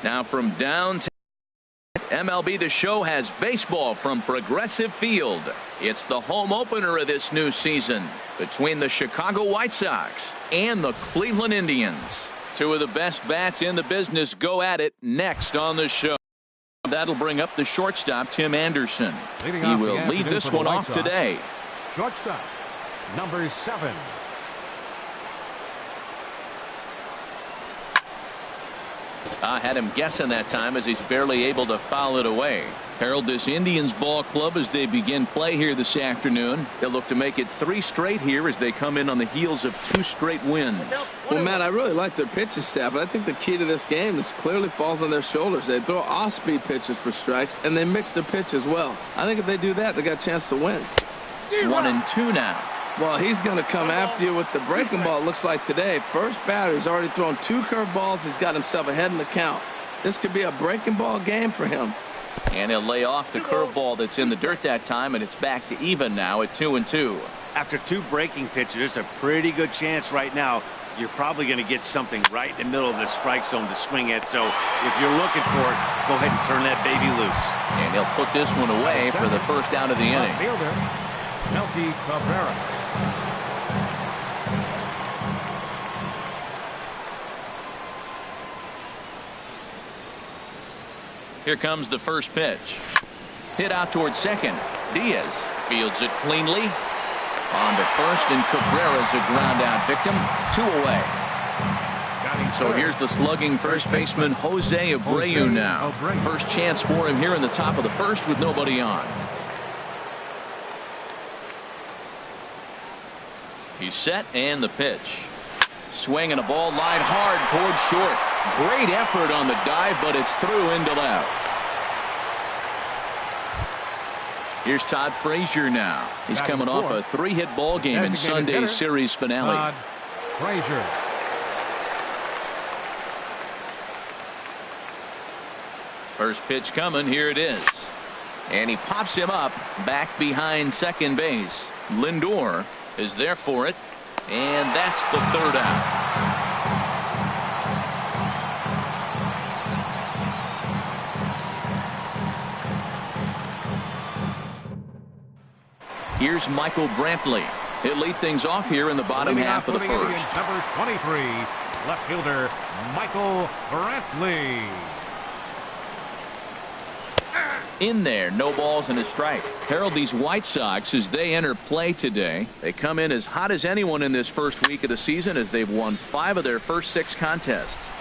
Now from downtown MLB The Show has baseball from Progressive Field. It's the home opener of this new season between the Chicago White Sox and the Cleveland Indians. Two of the best bats in the business go at it next on the show. That'll bring up the shortstop, Tim Anderson. He will lead this one off today. Shortstop, number 7. I had him guessing that time as he's barely able to foul it away. Harold, this Indians ball club, as they begin play here this afternoon, they'll look to make it 3 straight here as they come in on the heels of 2 straight wins. Well, Matt, I really like their pitching staff, but I think the key to this game is clearly falls on their shoulders. They throw off-speed pitches for strikes, and they mix their pitch as well. I think if they do that, they got a chance to win. 1-2 now. Well, he's going to come after you with the breaking ball, it looks like today. First batter, he's already thrown 2 curveballs. He's got himself ahead in the count. This could be a breaking ball game for him. And he'll lay off the curveball that's in the dirt that time, and it's back to even now at 2-2. After 2 breaking pitches, there's a pretty good chance right now you're probably going to get something right in the middle of the strike zone to swing at. So if you're looking for it, go ahead and turn that baby loose. And he'll put this one away for the first out of the inning. Fielder, Melky Cabrera. Here comes the first pitch. Hit out towards second. Diaz fields it cleanly. On to first, and Cabrera's a ground out victim. 2 away. So here's the slugging first baseman Jose Abreu now. First chance for him here in the top of the first with nobody on. He's set, and the pitch. Swinging a ball line hard towards short. Great effort on the dive, but it's through into left. Here's Todd Frazier now. He's coming off a 3-hit ball game in Sunday's series finale. Todd Frazier. First pitch coming. Here it is. And he pops him up back behind second base. Lindor is there for it. And that's the 3rd out. Here's Michael Brantley. He'll lead things off here in the bottom half of the first. Number 23, left fielder Michael Brantley. In there, no balls and a strike. Harold, these White Sox, as they enter play today, they come in as hot as anyone in this first week of the season as they've won 5 of their first 6 contests.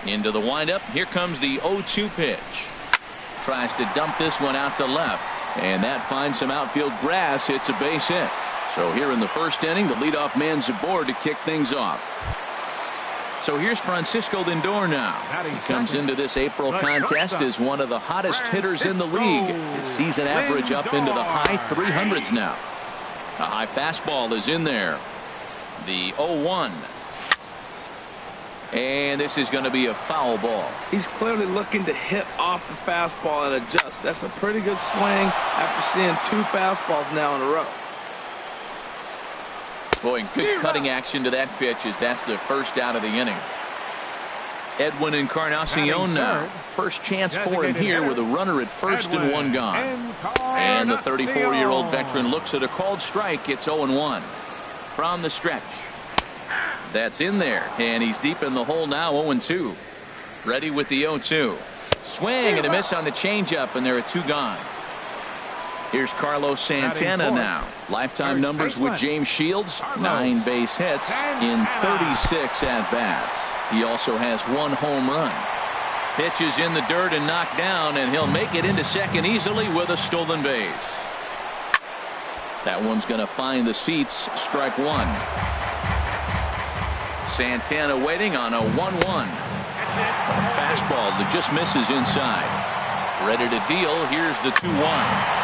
Into the windup. Here comes the 0-2 pitch. Tries to dump this one out to left. And that finds some outfield grass. It's a base hit. So here in the first inning, the leadoff man's aboard to kick things off. So here's Francisco Lindor now. He comes into this April contest as one of the hottest hitters in the league. His season average up into the high 300s now. A high fastball is in there. The 0-1. And this is going to be a foul ball. He's clearly looking to hit off the fastball and adjust. That's a pretty good swing after seeing 2 fastballs now in a row. Boy, good cutting action to that pitch as that's the first out of the inning. Edwin Encarnacion now. First chance for him here with a runner at first and 1 gone. And the 34-year-old veteran looks at a called strike. It's 0-1 from the stretch. That's in there, and he's deep in the hole now. 0-2. Ready with the 0-2. Swing and a miss on the changeup, and there are 2 gone. Here's Carlos Santana now. Lifetime numbers with James Shields. 9 base hits in 36 at-bats. He also has 1 home run. Pitch is in the dirt and knocked down, and he'll make it into second easily with a stolen base. That one's going to find the seats. Strike 1. Santana waiting on a 1-1. Fastball that just misses inside. Ready to deal. Here's the 2-1.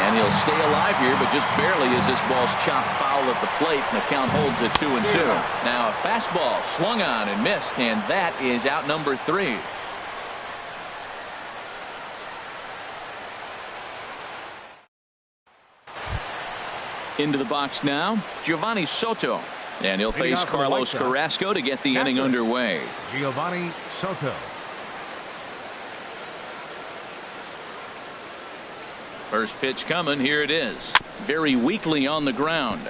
And he'll stay alive here, but just barely as this ball's chopped foul at the plate, and the count holds at 2-2. Now a fastball swung on and missed, and that is out number 3. Into the box now, Giovanni Soto. And he'll face Carlos Carrasco to get the inning underway. Giovanni Soto. First pitch coming. Here it is. Very weakly on the ground.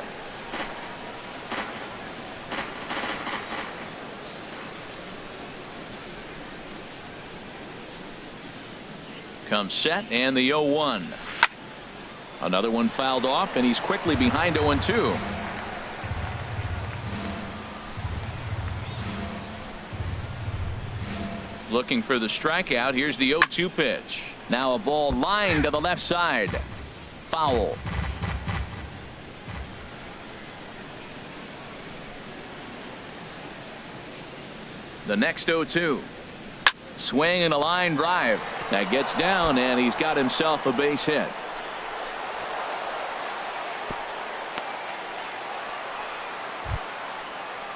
Comes set, and the 0-1. Another one fouled off, and he's quickly behind 0-2. Looking for the strikeout. Here's the 0-2 pitch. Now a ball lined to the left side. Foul. The next 0-2. Swing and a line drive. That gets down, and he's got himself a base hit.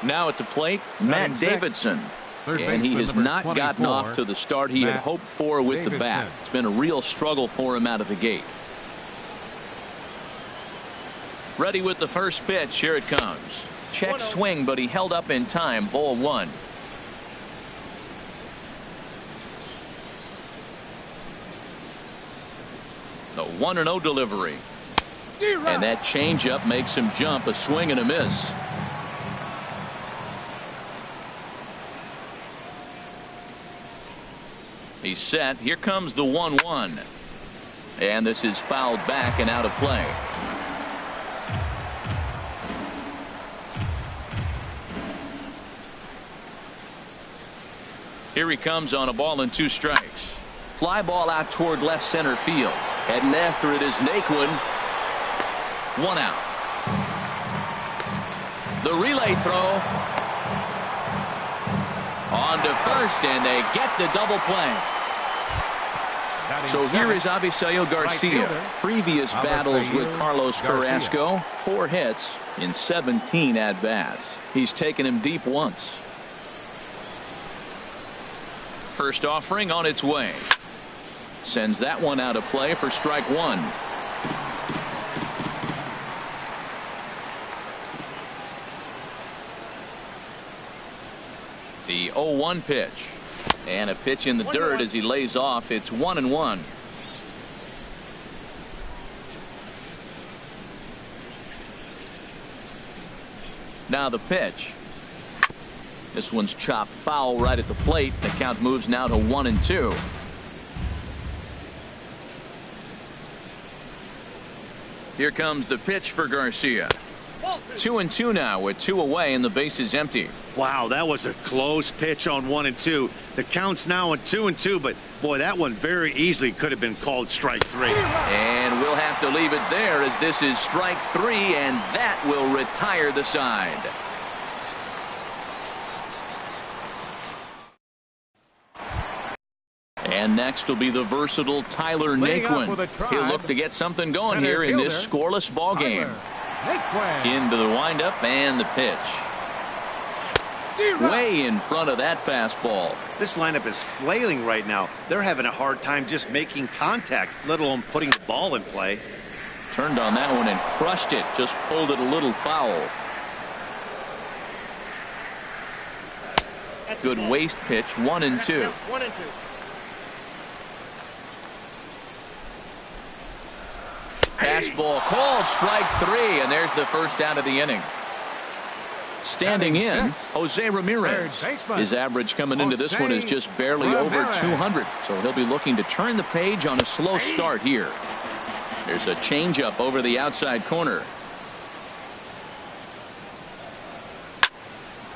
Now at the plate, Matt Davidson. And he has not gotten off to the start he had hoped for with the bat. It's been a real struggle for him out of the gate. Ready with the first pitch. Here it comes. Check swing, but he held up in time. Ball 1. The 1-0 delivery. And that changeup makes him jump. A swing and a miss. He's set. Here comes the 1-1. And this is fouled back and out of play. Here he comes on a ball and 2 strikes. Fly ball out toward left center field. Heading after it is Naquin. 1 out. The relay throw. On to first, and they get the double play. So here is Avisail Garcia. Previous battles with Carlos Carrasco. 4 hits in 17 at-bats. He's taken him deep once. First offering on its way. Sends that one out of play for strike 1. The 0-1 pitch. And a pitch in the dirt as he lays off. It's 1-1. Now the pitch. This one's chopped foul right at the plate. The count moves now to 1-2. Here comes the pitch for Garcia. 2-2 now with 2 away and the base is empty. Wow, that was a close pitch on 1-2. The count's now at 2-2, but boy, that one very easily could have been called strike 3. And we'll have to leave it there as this is strike 3, and that will retire the side. And next will be the versatile Tyler Naquin. He'll look to get something going here in this scoreless ball game. Into the windup and the pitch. Way in front of that fastball. This lineup is flailing right now. They're having a hard time just making contact, let alone putting the ball in play. Turned on that one and crushed it. Just pulled it a little foul. Good waist pitch. 1-2. Fastball called strike 3, and there's the first out of the inning. Standing in, Jose Ramirez. His average coming into this one is just barely over 200, so he'll be looking to turn the page on a slow start here. There's a changeup over the outside corner.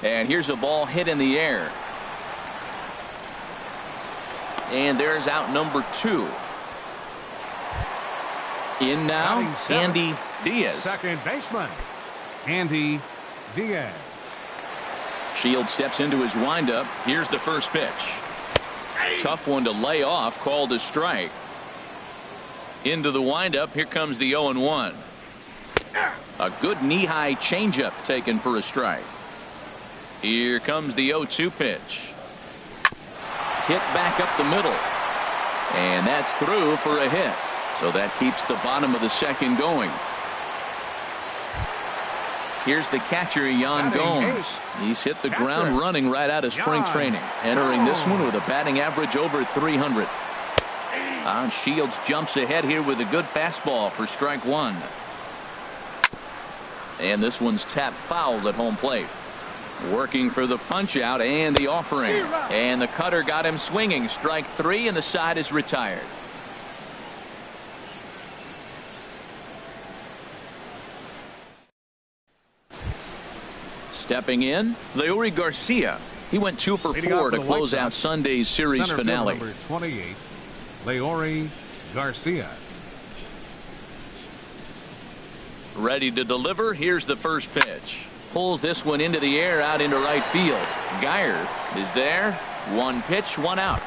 And here's a ball hit in the air. And there's out number 2. In now, Andy Diaz. Second baseman, Andy Diaz. Shield steps into his windup. Here's the first pitch. Tough one to lay off, called a strike. Into the windup. Here comes the 0-1. A good knee-high changeup taken for a strike. Here comes the 0-2 pitch. Hit back up the middle. And that's through for a hit. So that keeps the bottom of the second going. Here's the catcher, Jan Gomes. He's hit the ground running right out of spring training. Entering this one with a batting average over 300. Shields jumps ahead here with a good fastball for strike one. And this one's tapped foul at home plate. Working for the punch out and the offering. And the cutter got him swinging. Strike three, and the side is retired. Stepping in, Leury Garcia. He went 2 for 4 to close out Sunday's series finale. Number 28, Leury Garcia. Ready to deliver. Here's the first pitch. Pulls this one into the air out into right field. Geyer is there. One pitch, one out.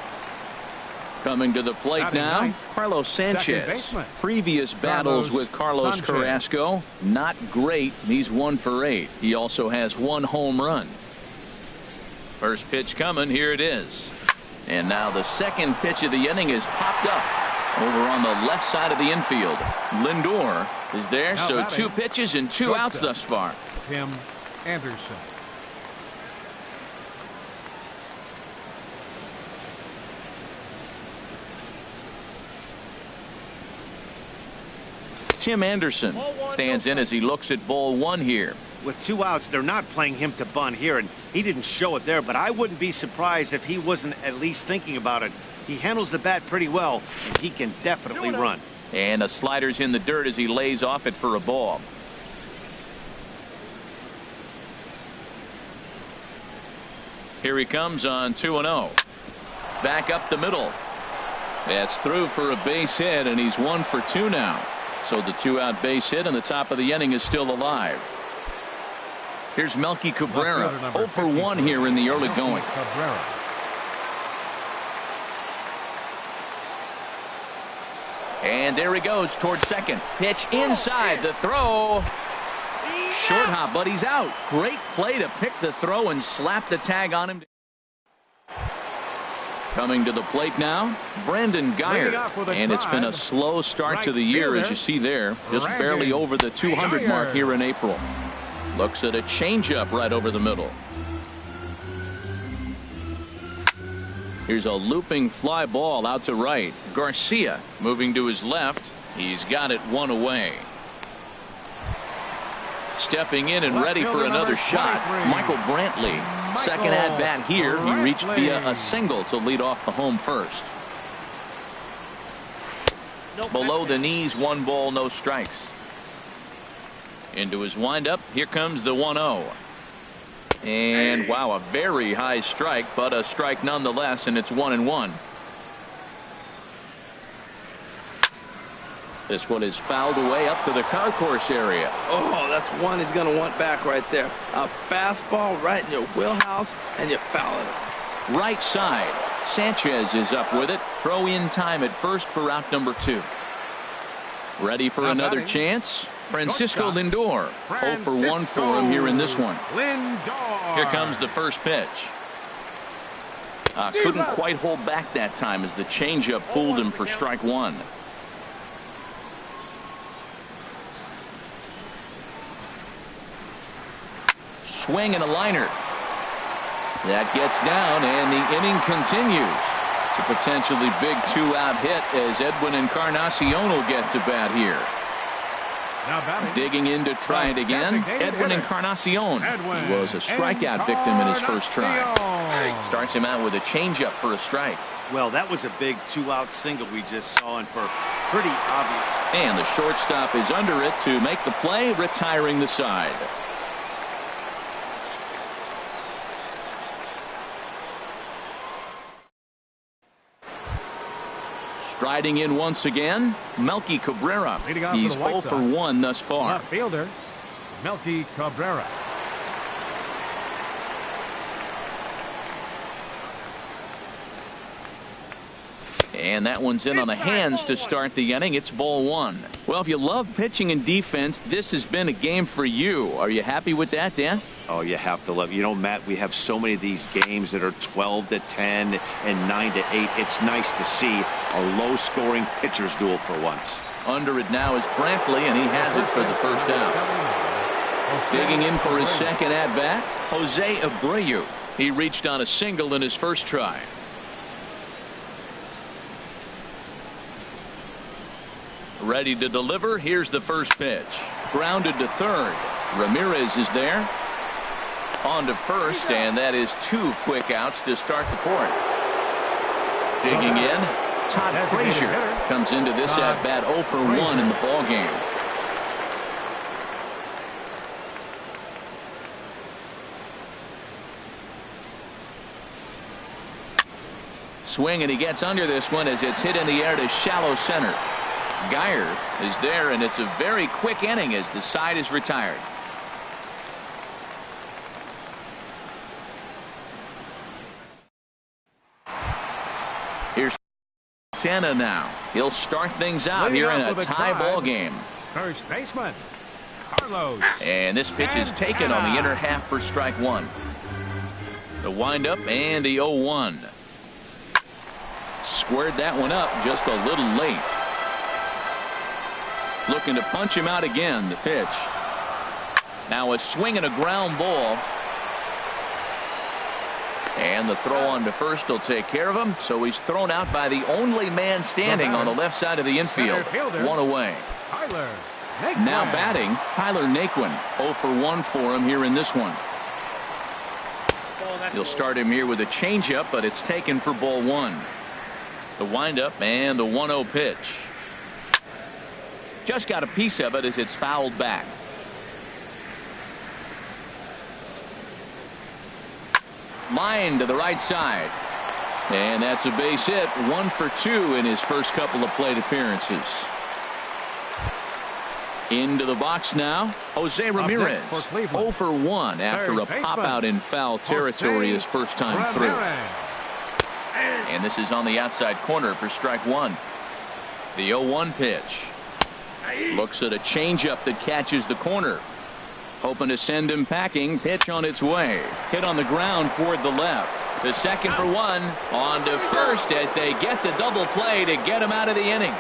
Coming to the plate now, Carlos Sanchez. Previous battles with Carlos Carrasco, not great. He's 1 for 8. He also has 1 home run. First pitch coming. Here it is. And now the second pitch of the inning is popped up over on the left side of the infield. Lindor is there. So 2 pitches and 2 outs thus far. Tim Anderson. Tim Anderson stands in as he looks at ball 1 here. With 2 outs, they're not playing him to bunt here, and he didn't show it there, but I wouldn't be surprised if he wasn't at least thinking about it. He handles the bat pretty well, and he can definitely run. And a slider's in the dirt as he lays off it for a ball. Here he comes on 2-0. Back up the middle. That's through for a base hit, and he's 1 for 2 now. So the 2-out base hit and the top of the inning is still alive. Here's Melky Cabrera. 0 for 1 here in the early going. And there he goes towards second. Pitch inside. The throw. Short hop, but he's out. Great play to pick the throw and slap the tag on him. Coming to the plate now, Brandon Geyer. And it's been a slow start to the year, as you see there. Just barely over the 200 mark here in April. Looks at a changeup right over the middle. Here's a looping fly ball out to right. Garcia moving to his left. He's got it 1 away. Stepping in and ready for another shot, Michael Brantley. Second at bat here. He reached via a single to lead off the home first. Below the knees, 1 ball, no strikes. Into his windup. Here comes the 1-0. And wow, a very high strike, but a strike nonetheless, and it's 1-1. This one is fouled away up to the concourse area. Oh, that's one he's going to want back right there. A fastball right in your wheelhouse, and you foul it. Right side. Sanchez is up with it. Throw in time at first for out number 2. Ready for another chance. Francisco Lindor. 0 for 1 for him here in this one. Here comes the first pitch. Couldn't quite hold back that time as the changeup fooled him for strike 1. Swing and a liner. That gets down, and the inning continues. It's a potentially big 2-out hit as Edwin Encarnacion will get to bat here. Digging in to try it again. Edwin Encarnacion. He was a strikeout victim in his first try. Starts him out with a changeup for a strike. Well, that was a big 2-out single we just saw, and for pretty obvious. And the shortstop is under it to make the play, retiring the side. Striding in once again, Melky Cabrera. He's 0 for 1 thus far. Left fielder, Melky Cabrera. And that one's in on the hands to start the inning. It's ball 1. Well, if you love pitching and defense, this has been a game for you. Are you happy with that, Dan? Oh, you have to love. You know, Matt, we have so many of these games that are 12-10 and 9-8. It's nice to see a low-scoring pitcher's duel for once. Under it now is Brantley, and he has it for the first out. Digging in for his second at-bat, Jose Abreu. He reached on a single in his first try. Ready to deliver. Here's the first pitch. Grounded to third. Ramirez is there. On to first, and that is 2 quick outs to start the fourth. Digging in, Todd Frazier comes into this at-bat 0 for 1 in the ballgame. Swing, and he gets under this one as it's hit in the air to shallow center. Geyer is there, and it's a very quick inning as the side is retired. Here's Tana now. He'll start things out here in a tie ball game. First baseman, Carlos. And this pitch is taken on the inner half for strike one. The windup and the 0-1. Squared that one up just a little late. Looking to punch him out again. The pitch. Now a swing and a ground ball. And the throw on to first will take care of him. So he's thrown out by the only man standing on the left side of the infield. One away. Now batting, Tyler Naquin. 0 for 1 for him here in this one. He'll start him here with a changeup, but it's taken for ball one. The windup and the 1-0 pitch. Just got a piece of it as it's fouled back. Line to the right side. And that's a base hit. 1 for 2 in his first couple of plate appearances. Into the box now, Jose Ramirez. 0 for 1 after a pop out in foul territory his first time through. And this is on the outside corner for strike one. The 0-1 pitch. Looks at a changeup that catches the corner. Hoping to send him packing. Pitch on its way. Hit on the ground toward the left. The second for 1. On to first as they get the double play to get him out of the inning.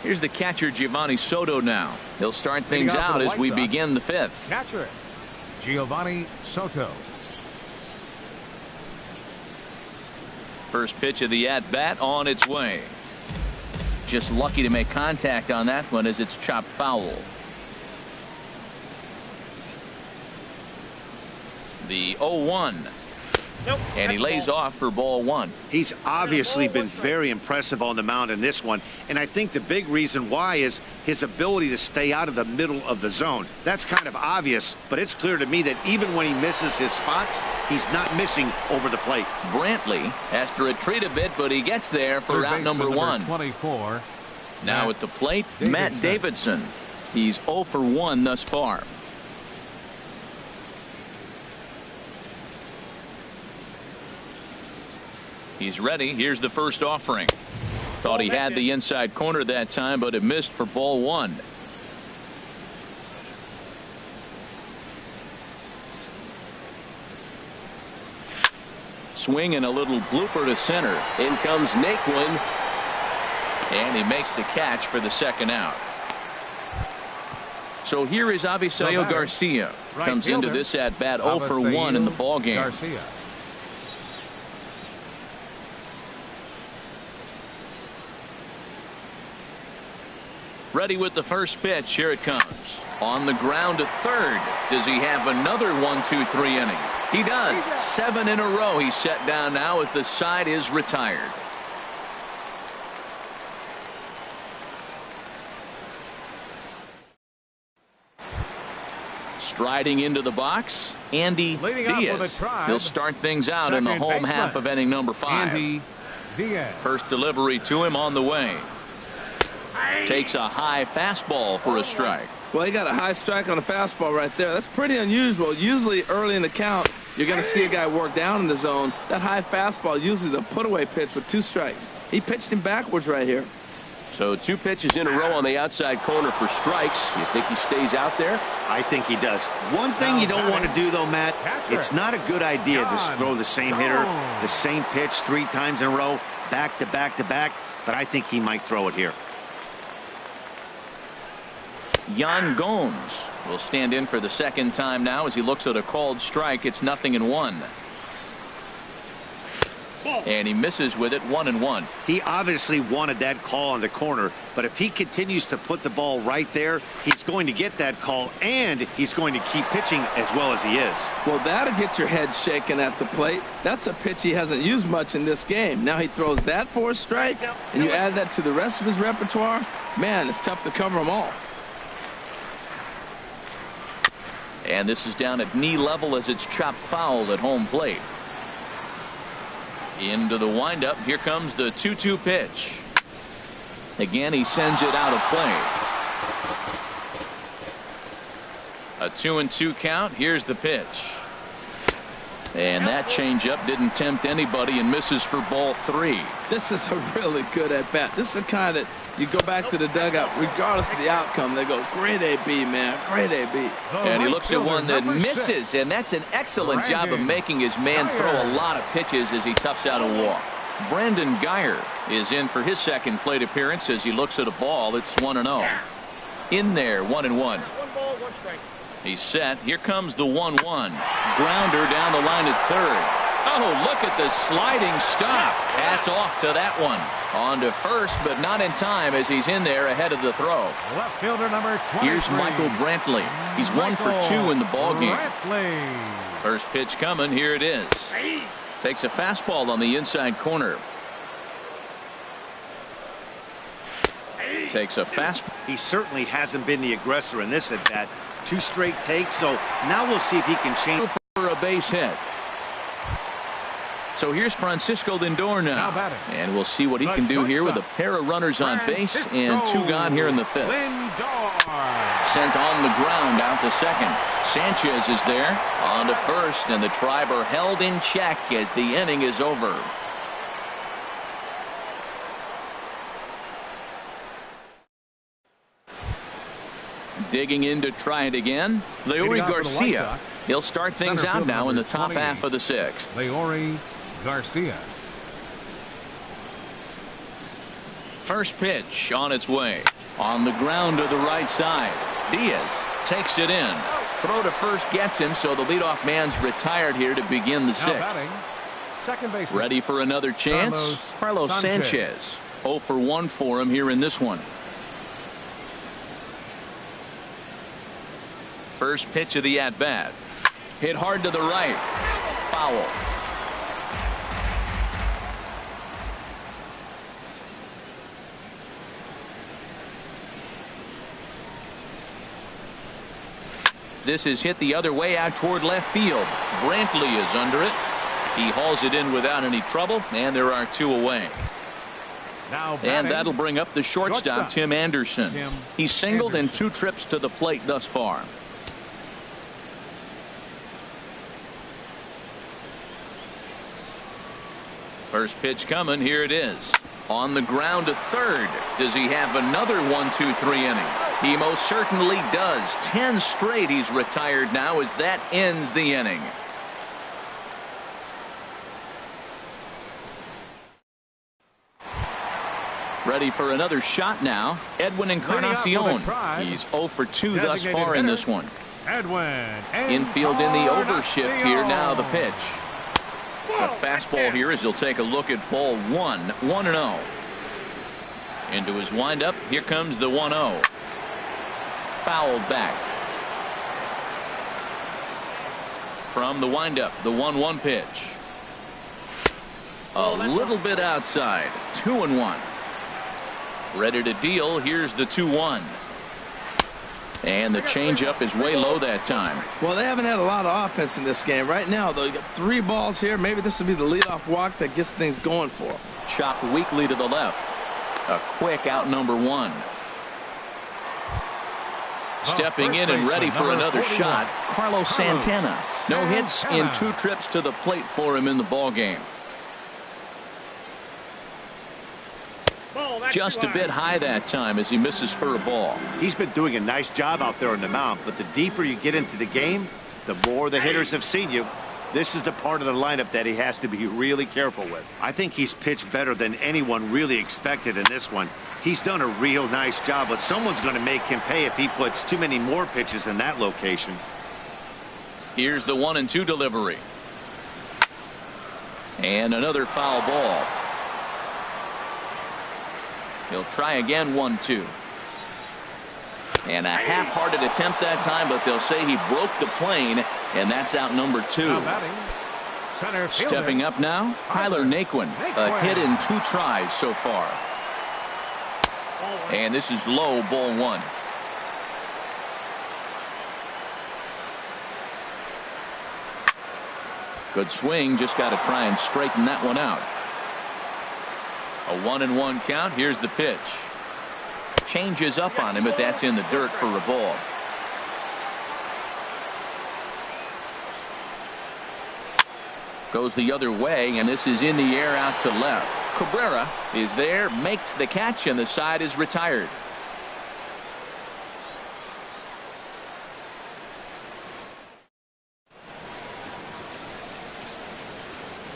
Here's the catcher, Giovanni Soto now. He'll start things out as we begin the fifth. Catcher, Giovanni Soto. First pitch of the at-bat on its way. Just lucky to make contact on that one as it's chopped foul. The 0-1. Nope, and he lays off for ball one. He's obviously been very impressive on the mound in this one, and I think the big reason why is his ability to stay out of the middle of the zone. That's kind of obvious, but it's clear to me that even when he misses his spots, he's not missing over the plate. Brantley has to retreat a bit, but he gets there for out number 1. 24. Now at the plate, Matt Davidson. He's 0 for 1 thus far. He's ready. Here's the first offering. Thought he had the inside corner that time, but it missed for ball one. Swing and a little blooper to center. In comes Naquin. And he makes the catch for the second out. So here is Avisail Garcia. Comes into this at bat 0 for 1 in the ballgame. Garcia. Ready with the first pitch. Here it comes. On the ground to third. Does he have another 1-2-3 inning? He does. 7 in a row. He's set down now as the side is retired. Striding into the box, Andy Diaz. He'll start things out in the home half of inning number 5. Andy Diaz. First delivery to him on the way. Takes a high fastball for a strike. Well, he got a high strike on a fastball right there. That's pretty unusual. Usually early in the count, you're going to see a guy work down in the zone. That high fastball usually the put away pitch with 2 strikes. He pitched him backwards right here. So 2 pitches in a row on the outside corner for strikes. You think he stays out there? I think he does. One thing you don't want to do, though, Matt, it's not a good idea to throw the same hitter, the same pitch 3 times in a row, back to back to back, but I think he might throw it here. Yan Gomes will stand in for the second time now as he looks at a called strike. It's 0-1. And he misses with it, 1-1. He obviously wanted that call on the corner, but if he continues to put the ball right there, he's going to get that call, and he's going to keep pitching as well as he is. Well, that'll get your head shaken at the plate. That's a pitch he hasn't used much in this game. Now he throws that for a strike, and you add that to the rest of his repertoire. Man, it's tough to cover them all. And this is down at knee level as it's chopped foul at home plate. Into the windup. Here comes the 2-2 pitch. Again, he sends it out of play. A 2-2 count. Here's the pitch. And that changeup didn't tempt anybody and misses for ball 3. This is a really good at-bat. This is the kind that you go back to the dugout, regardless of the outcome, they go, great AB, man, great AB. And he looks at one that misses, and that's an excellent job of making his man throw a lot of pitches as he toughs out a walk. Brandon Geyer is in for his second plate appearance as he looks at a ball that's 1-0. In there, 1-1. He's set. Here comes the 1-1. Grounder down the line at third. Oh, look at the sliding stop. Hats off to that one. On to first, but not in time as he's in there ahead of the throw. Left fielder number 23. Here's Michael Brantley. He's 1 for 2 in the ballgame. Brantley. First pitch coming. Here it is. Takes a fastball on the inside corner. Takes a fastball. He certainly hasn't been the aggressor in this at-bat. 2 straight takes, so now we'll see if he can change. For a base hit. So here's Francisco Lindor now. And we'll see what he can do here with a pair of runners on base and 2 gone here in the 5th. Sent on the ground out to second. Sanchez is there on to first, and the Triber held in check as the inning is over. Digging in to try it again. Leury Garcia. He'll start things out now in the top half of the 6th. Leury Garcia. First pitch on its way. On the ground to the right side. Diaz takes it in. Throw to first gets him, so the leadoff man's retired here to begin the 6th. Second base. Ready for another chance? Carlos Sanchez. 0 for 1 for him here in this one. First pitch of the at-bat. Hit hard to the right. Foul. This is hit the other way out toward left field. Brantley is under it. He hauls it in without any trouble, and there are 2 away. And that'll bring up the shortstop, Tim Anderson. He's singled in 2 trips to the plate thus far. First pitch coming. Here it is. On the ground to third. Does he have another 1-2-3 inning? He most certainly does. 10 straight he's retired now as that ends the inning. Ready for another shot now. Edwin Encarnacion. He's 0 for 2 thus far in this one. Infield in the overshift here. Now the pitch. A fastball here as he'll take a look at ball 1. 1-0. Into his windup. Here comes the 1-0. Fouled back. From the windup, the 1-1 pitch. A little bit outside. 2-1. Ready to deal. Here's the 2-1. And the changeup is way low that time. Well, they haven't had a lot of offense in this game. Right now, though, you got 3 balls here. Maybe this will be the leadoff walk that gets things going for them. Chopped weakly to the left. A quick out number 1. Stepping in and ready for another shot, Carlos Santana. No hits in 2 trips to the plate for him in the ball game. Just a bit high that time as he misses for a ball. He's been doing a nice job out there on the mound, but the deeper you get into the game, the more the hitters have seen you. This is the part of the lineup that he has to be really careful with. I think he's pitched better than anyone really expected in this one. He's done a real nice job, but someone's going to make him pay if he puts too many more pitches in that location. Here's the 1-2 delivery. And another foul ball. He'll try again, 1-2. And a half-hearted attempt that time, but they'll say he broke the plane, and that's out number 2. Stepping up now, Tyler Naquin. A hit in 2 tries so far. And this is low, ball 1. Good swing, just got to try and straighten that one out. A 1-1 count. Here's the pitch. Changes up on him, but that's in the dirt for a ball. Goes the other way, and this is in the air out to left. Cabrera is there, makes the catch, and the side is retired.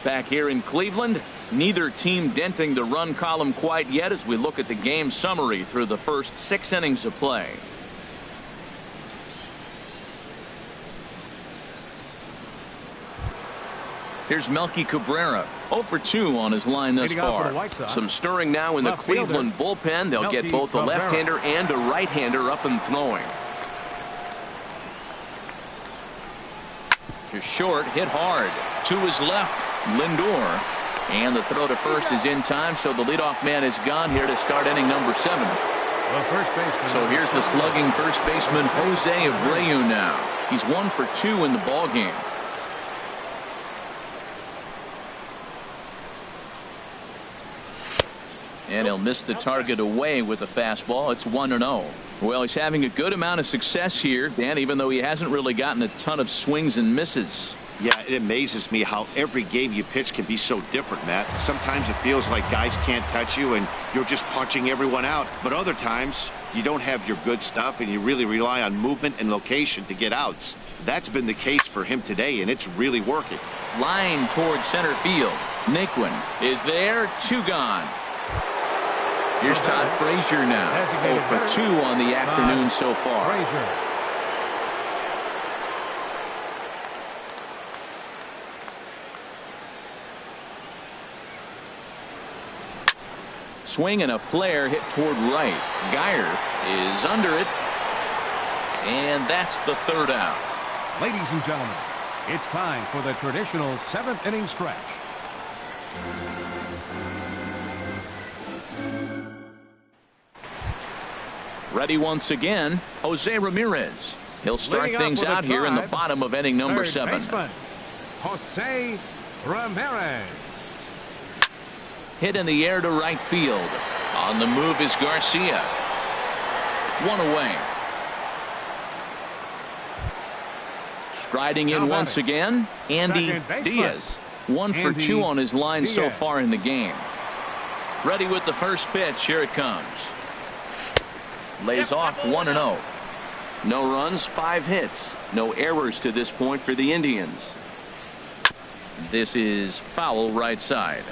Back here in Cleveland, neither team denting the run column quite yet as we look at the game summary through the first 6 innings of play. Here's Melky Cabrera, 0 for 2 on his line thus far. Some stirring now in the Cleveland bullpen. They'll get both a left-hander and a right-hander up and throwing. Just short, hit hard. To his left, Lindor. And the throw to first is in time, so the leadoff man is gone here to start inning number 7. So here's the slugging first baseman Jose Abreu now. He's 1 for 2 in the ball game. And he'll miss the target away with a fastball. It's 1-0. Well, he's having a good amount of success here, Dan, even though he hasn't really gotten a ton of swings and misses. Yeah, it amazes me how every game you pitch can be so different, Matt. Sometimes it feels like guys can't touch you and you're just punching everyone out. But other times you don't have your good stuff and you really rely on movement and location to get outs. That's been the case for him today, and it's really working. Line towards center field. Naquin is there. 2 gone. Here's Todd Frazier now. 0 for 2 on the afternoon so far. Swing and a flare hit toward right. Geyer is under it. And that's the 3rd out. Ladies and gentlemen, it's time for the traditional 7th inning stretch. Ready once again, Jose Ramirez. He'll start things out here in the bottom of inning number 7. Jose Ramirez. Hit in the air to right field. On the move is Garcia. 1 away. Striding in once again, Andy Diaz. 1 for 2 on his line so far in the game. Ready with the first pitch. Here it comes. Lays off 1-0. No runs, 5 hits. No errors to this point for the Indians. This is foul right side.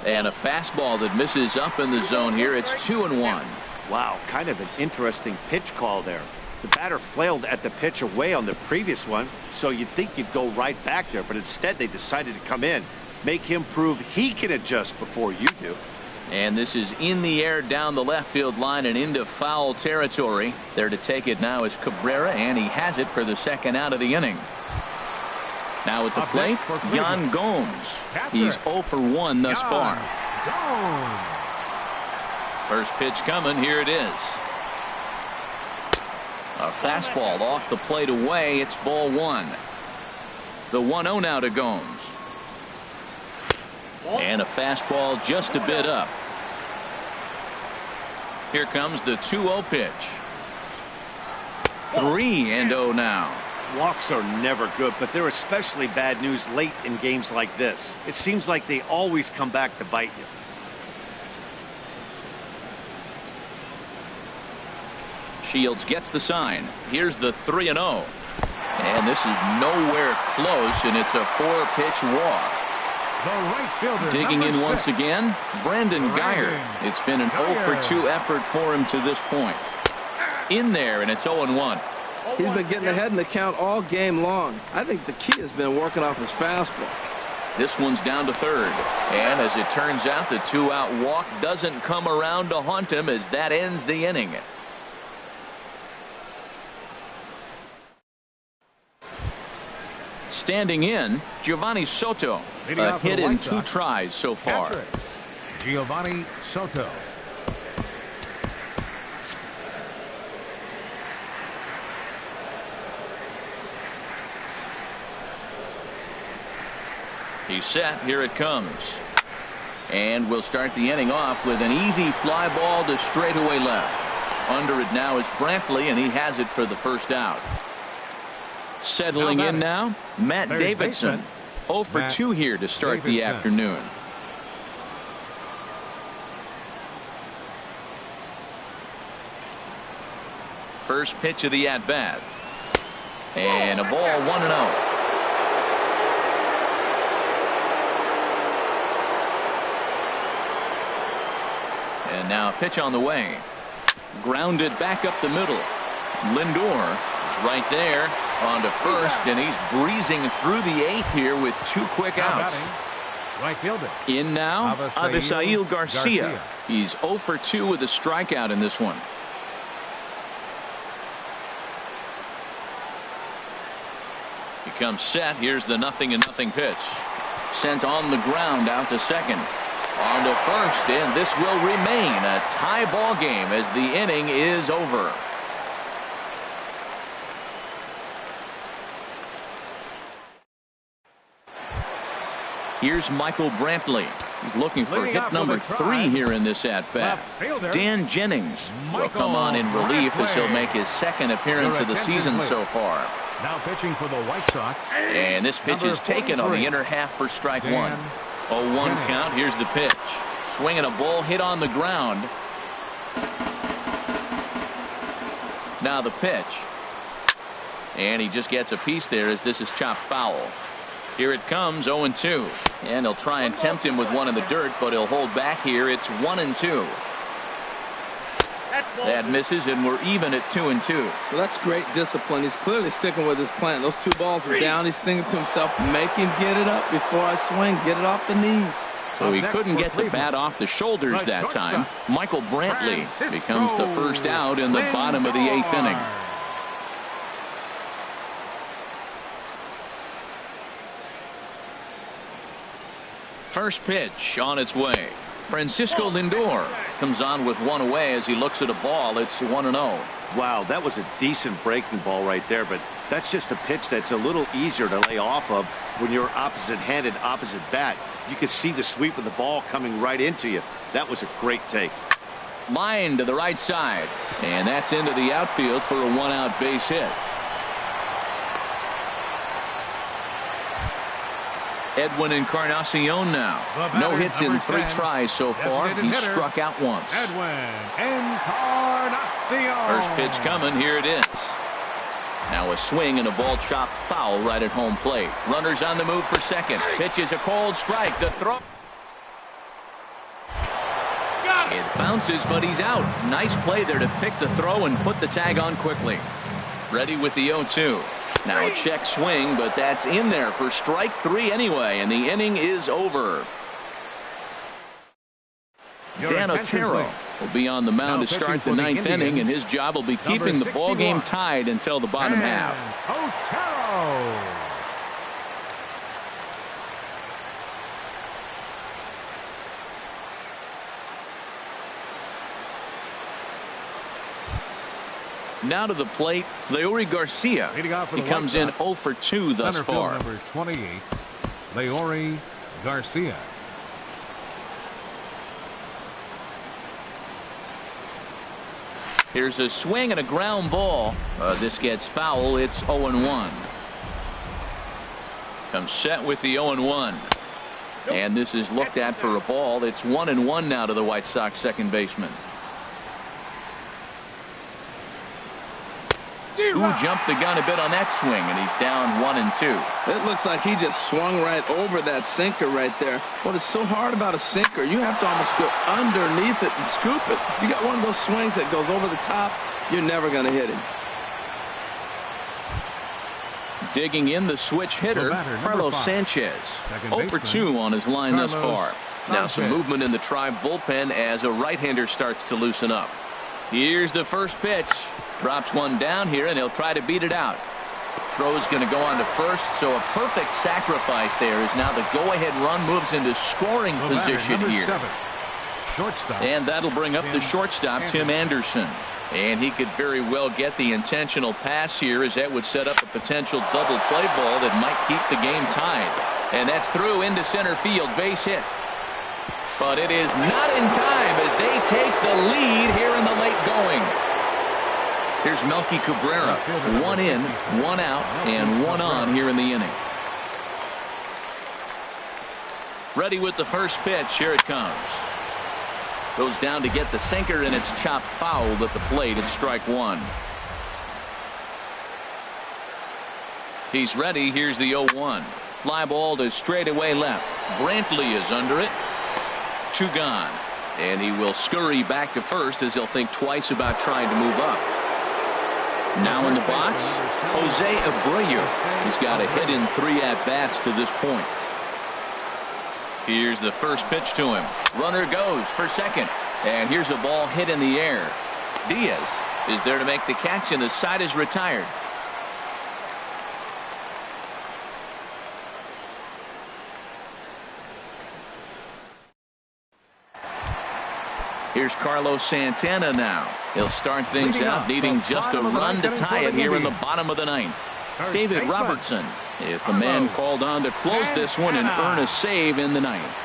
And a fastball that misses up in the zone here. It's 2-1. Wow, kind of an interesting pitch call there. The batter flailed at the pitch away on the previous one, so you'd think you'd go right back there, but instead they decided to come in. Make him prove he can adjust before you do. And this is in the air down the left field line and into foul territory. There to take it now is Cabrera, and he has it for the 2nd out of the inning. Now at the plate, Yan Gomes. He's 0 for 1 thus far. First pitch coming. Here it is. A fastball off the plate away. It's ball 1. The 1-0 now to Gomes. And a fastball just a bit up. Here comes the 2-0 pitch. 3-0 now. Walks are never good, but they're especially bad news late in games like this. It seems like they always come back to bite you. Shields gets the sign. Here's the 3-0. And this is nowhere close, and it's a 4-pitch walk. The right fielder, digging in 6. once again, Brandon Guyer. It's been an 0-for-2 effort for him to this point. In there, and it's 0-1. He's been getting ahead in the count all game long. I think the key has been working off his fastball. This one's down to third. And as it turns out, the 2-out walk doesn't come around to haunt him as that ends the inning. Standing in, Giovanni Soto. A hit in 2 tries so far. Giovanni Soto. He's set. Here it comes. And we'll start the inning off with an easy fly ball to straightaway left. Under it now is Brantley, and he has it for the first out. Settling in now, Matt Davidson. 0-for-2 here to start the afternoon. First pitch of the at-bat. And a ball, 1-0. And now a pitch on the way. Grounded back up the middle. Lindor is right there on to first, and he's breezing through the 8th here with 2 quick outs. Right fielder. In now, Avisail Garcia. He's 0-for-2 with a strikeout in this one. He comes set. Here's the 0-0 pitch. Sent on the ground out to second. On to first, and this will remain a tie ball game as the inning is over. Here's Michael Brantley. He's looking for hit number 3 here in this at-bat. Dan Jennings will come on in relief as he'll make his 2nd appearance of the season so far. Now pitching for the White Sox. And this pitch is taken on the inner half for strike 1. 0-1 count. Here's the pitch. Swinging a ball hit on the ground. Now the pitch. And he just gets a piece there as this is chopped foul. Here it comes, 0-2. And they'll try and tempt him with one in the dirt, but he'll hold back here. It's 1-2. That misses, and we're even at 2-2. Well, that's great discipline. He's clearly sticking with his plan. Those 2 balls were down. He's thinking to himself, make him get it up before I swing. Get it off the knees. So he couldn't get the bat off the shoulders that time. Michael Brantley becomes the first out in the bottom of the 8th inning. First pitch on its way. Francisco Lindor comes on with 1 away as he looks at a ball. It's 1-0. Wow, that was a decent breaking ball right there, but that's just a pitch that's a little easier to lay off of when you're opposite-handed, opposite bat. You could see the sweep of the ball coming right into you. That was a great take. Line to the right side, and that's into the outfield for a 1-out base hit. Edwin Encarnacion now. No hits in 3 tries so far. He's struck out once. Edwin Encarnacion. First pitch coming. Here it is. Now a swing and a ball chopped foul right at home plate. Runners on the move for second. Pitch is a cold strike. The throw. It bounces, but he's out. Nice play there to pick the throw and put the tag on quickly. Ready with the 0-2. Now a check swing, but that's in there for strike 3 anyway, and the inning is over. Dan Otero will be on the mound to start the 9th inning, and his job will be keeping the ball game tied until the bottom half. Otero. Now to the plate, Leury Garcia. He comes in 0-for-2 thus far. Number 28, Leury Garcia. Here's a swing and a ground ball. This gets foul. It's 0-1. Comes set with the 0-1. And this is looked at for a ball. It's 1-1 now to the White Sox second baseman. Who jumped the gun a bit on that swing, and he's down 1-2. It looks like he just swung right over that sinker right there. What is so hard about a sinker, you have to almost go underneath it and scoop it. You got one of those swings that goes over the top, you're never going to hit him. Digging in the switch hitter, Carlos Sanchez. 0 for 2 on his line thus far. Now some movement in the Tribe bullpen as a right-hander starts to loosen up. Here's the first pitch. Drops one down here, and he'll try to beat it out. Throw's going to go on to first, so a perfect sacrifice there as now the go-ahead run moves into scoring position here. And that'll bring up the shortstop, Tim Anderson. And he could very well get the intentional pass here, as that would set up a potential double play ball that might keep the game tied. And that's through into center field, base hit. But it is not in time as they take the lead here in the late going. Here's Melky Cabrera. 1 in, 1 out, and 1 on here in the inning. Ready with the first pitch. Here it comes. Goes down to get the sinker, and it's chopped fouled at the plate. It's strike 1. He's ready. Here's the 0-1. Fly ball to straightaway left. Brantley is under it. 2 gone. And he will scurry back to first as he'll think twice about trying to move up. Now in the box, Jose Abreu. He's got a hit in 3 at-bats to this point. Here's the first pitch to him. Runner goes for second. And here's a ball hit in the air. Diaz is there to make the catch, and the side is retired. Here's Carlos Santana now. He'll start things out, needing just a run to tie it here in the bottom of the 9th. David Robertson is the man called on to close this one and earn a save in the 9th.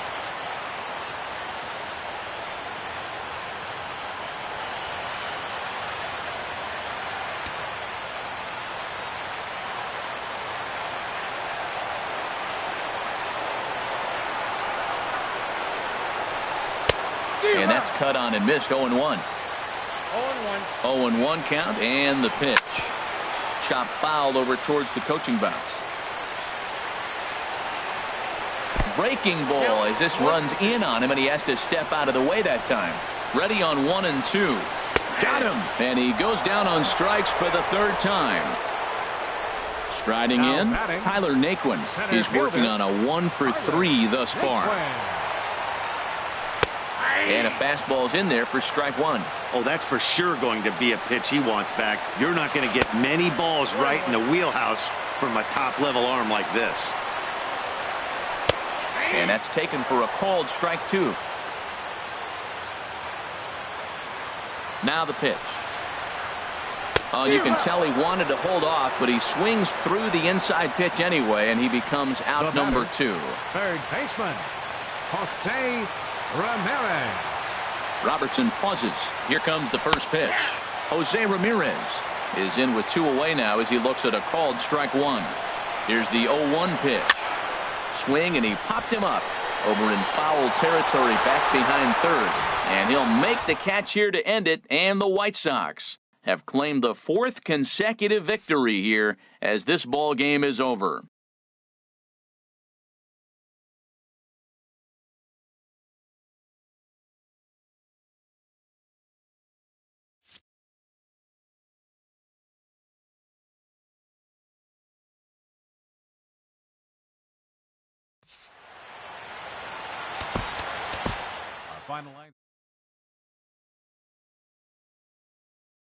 And that's cut on and missed. 0-1. 0-1 count, and the pitch. Chop fouled over towards the coaching box. Breaking ball as this runs in on him, and he has to step out of the way that time. Ready on 1 and 2. Got him. And he goes down on strikes for the 3rd time. Striding in, Tyler Naquin. He's working on a 1 for 3 thus far. And a fastball's in there for strike 1. Oh, that's for sure going to be a pitch he wants back. You're not going to get many balls right in the wheelhouse from a top-level arm like this. And that's taken for a called strike 2. Now the pitch. Oh, you can tell he wanted to hold off, but he swings through the inside pitch anyway, and he becomes out number 2. Third baseman, Jose Ramirez. Robertson pauses. Here comes the first pitch. Jose Ramirez is in with 2 away now as he looks at a called strike 1. Here's the 0-1 pitch. Swing, and he popped him up over in foul territory back behind third. And he'll make the catch here to end it, and the White Sox have claimed the 4th consecutive victory here as this ball game is over. Final line.